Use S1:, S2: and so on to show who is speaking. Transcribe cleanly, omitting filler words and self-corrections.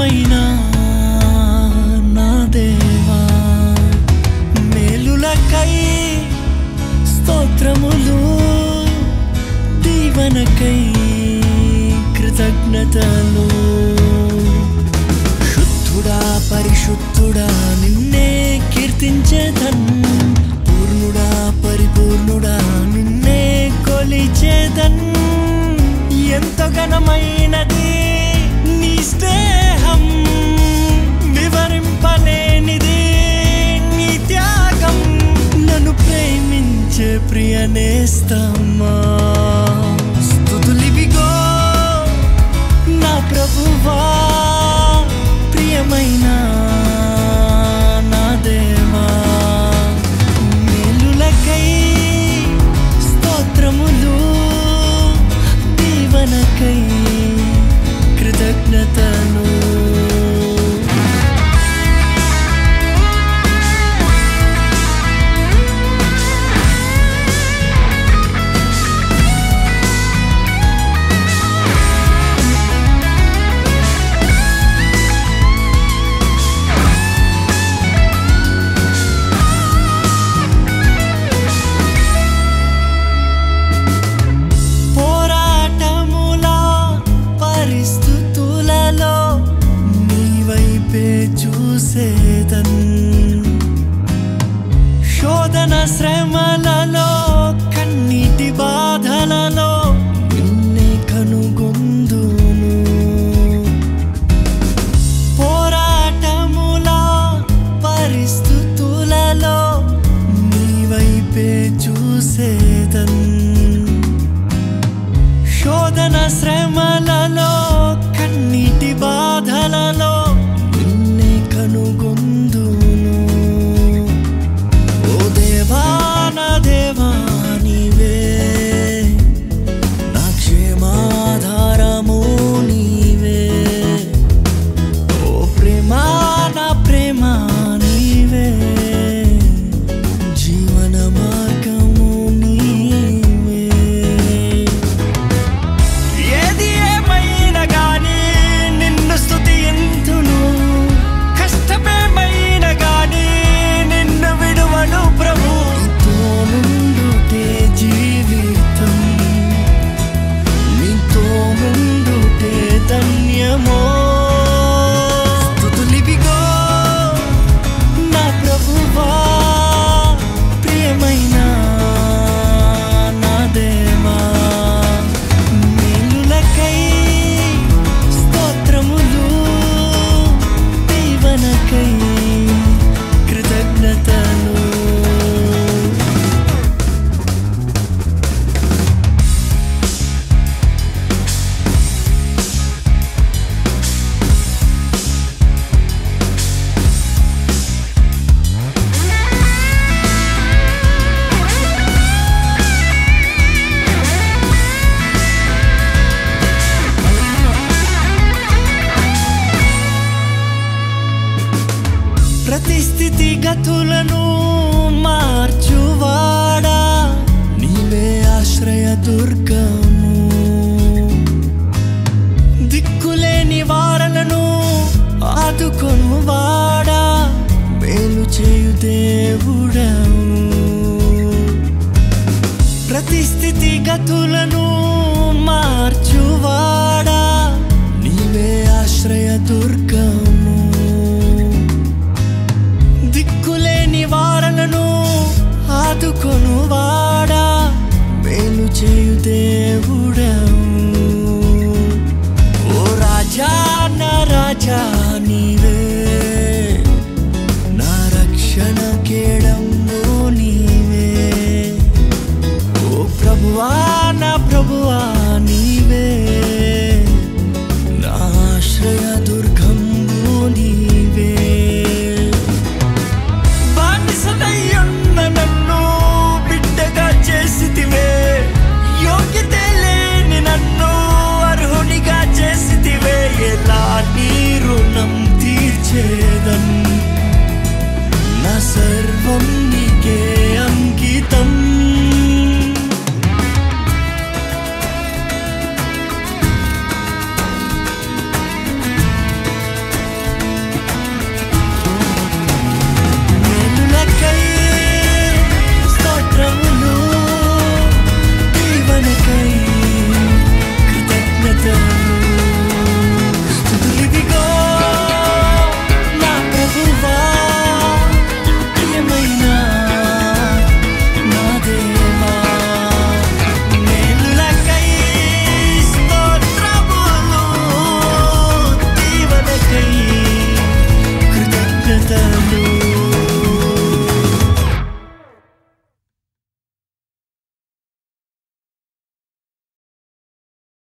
S1: ప్రియమైన నా దేవా మేలులకై స్తోత్రములు దీవెనకై కృతజ్ఞతలు శుద్ధుడా పరిశుద్ధుడా నిన్నే కీర్తించేదన్ పూర్ణుడా పరిపూర్ణుడా నిన్నే కొలిచేదన్ ఎంతో ఘనమైనది నీ స్నేహం వివరింపలేనిది నీ త్యాగం నన్ను ప్రేమించే ప్రియ నేస్తమా స్తుతులివిగో నా ప్రభువా ప్రియమైన నా దేవా మేలులకై స్తోత్రములు దీవెనకై కృతజ్ఞతలు శోధన శ్రమలలో కన్నీటి బాధలలో నిన్నే కనుగొందును పోరాటముల పరిస్థితులలో నీ వైపే చూసేదన్ శోధన శ్రమలలో కన్నీటి బాధలలో నిన్నే కనుగొందును దేవా నీవే నా క్షేమాధారము నీవే ఓ ప్రేమ నా ప్రేమ నీవే జీవన మార్గము నీవే ఏది ఏమైనా గానీ నిన్ను స్తుతింతును కష్టమేమైనా గానీ నిన్ను విడువను ప్రభు జీవితం నీతో ముందుటే ధన్యమో స్తుతులివిగో నా ప్రభువా ప్రియమైన నా దేవా మేలులకై స్తోత్రములు దీవెనకై కృతజ్ఞతలు ప్రతి స్థితిగతులను మార్చువాడా నీవే ఆశ్రయ దుర్గము దిక్కులేని వారలను ఆదుకొనువాడా మేలు చేయు దేవుడవు ప్రతి స్థితిగతులను మార్చువాడా నీవే ఆశ్రయ దుర్గము దిక్కులేని వారలను ఆదుకొనువాడా మేలు చేయు దేవుడవు ఓ రాజా నా రాజా నీవే నా రక్షణ కేడము నీవే ఓ ప్రభువా నా ప్రభువా నీవే నా ఆశ్రయ దుర్గము నీవే నన్ను బిడ్డగా చేసితివే యోగ్యత లేని నన్ను అర్హునిగా చేసితివే ఎలా నీ రుణం తీర్చేదన్ నా సర్వం నీకే